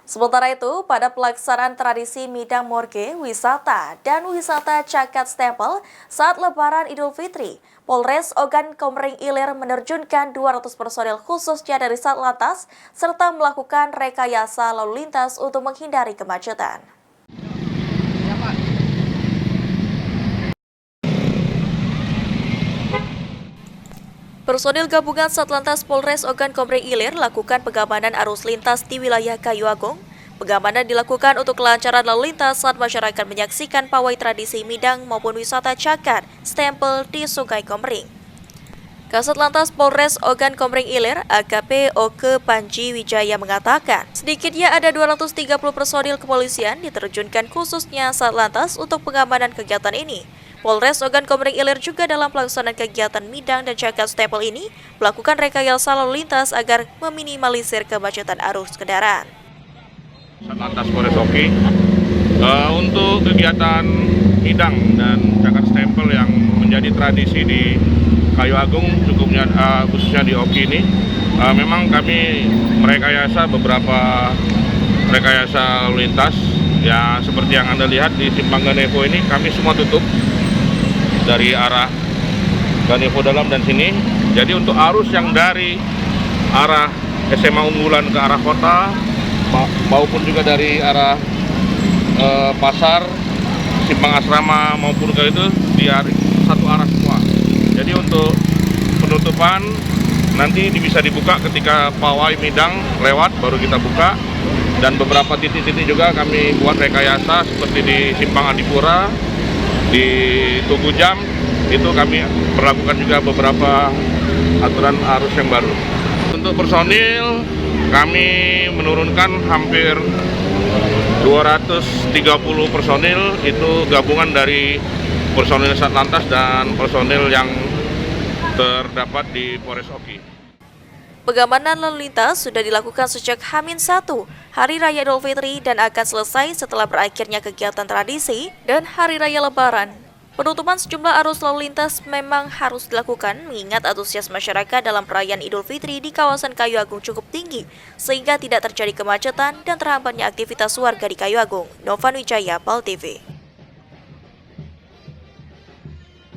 Sementara itu, pada pelaksanaan tradisi Midang Morge, wisata, dan wisata Cakat Stempel saat Lebaran Idul Fitri, Polres Ogan Komering Ilir menerjunkan 200 personil khususnya dari Satlantas serta melakukan rekayasa lalu lintas untuk menghindari kemacetan. Personil gabungan Satlantas Polres Ogan Komering Ilir lakukan pengamanan arus lintas di wilayah Kayu Agung. Pengamanan dilakukan untuk kelancaran lalu lintas saat masyarakat menyaksikan pawai tradisi Midang maupun wisata Cakat Stempel di Sungai Komering. Kasat Lantas Polres Ogan Komering Ilir, AKP Oke Panji Wijaya mengatakan, sedikitnya ada 230 personil kepolisian diterjunkan khususnya Satlantas untuk pengamanan kegiatan ini. Polres Ogan Komering Ilir juga dalam pelaksanaan kegiatan Midang dan Cakat Stempel ini melakukan rekayasa lalu lintas agar meminimalisir kemacetan arus kendaraan. Satlantas Polres Oki untuk kegiatan Midang dan Cakat Stempel yang menjadi tradisi di Kayu Agung cukupnya khususnya di Oki ini, memang kami merekayasa beberapa rekayasa lalu lintas ya, seperti yang Anda lihat di Simpang Ganevo ini kami semua tutup dari arah Ganevo dalam dan sini. Jadi untuk arus yang dari arah SMA Unggulan ke arah kota maupun juga dari arah pasar, Simpang Asrama maupun ke itu di satu arah semua. Jadi untuk penutupan nanti bisa dibuka ketika pawai Midang lewat baru kita buka, dan beberapa titik-titik juga kami buat rekayasa seperti di Simpang Adipura, di Tugu Jam itu kami berlakukan juga beberapa aturan arus yang baru. Untuk personil kami menurunkan hampir 230 personil, itu gabungan dari personil Satlantas dan personil yang terdapat di Polres Oki. Pengamanan lalu lintas sudah dilakukan sejak H-1, Hari Raya Idul Fitri, dan akan selesai setelah berakhirnya kegiatan tradisi dan Hari Raya Lebaran. Penutupan sejumlah arus lalu lintas memang harus dilakukan mengingat antusias masyarakat dalam perayaan Idul Fitri di kawasan Kayu Agung cukup tinggi, sehingga tidak terjadi kemacetan dan terhambatnya aktivitas warga di Kayu Agung. Novan Wijaya, PAL TV.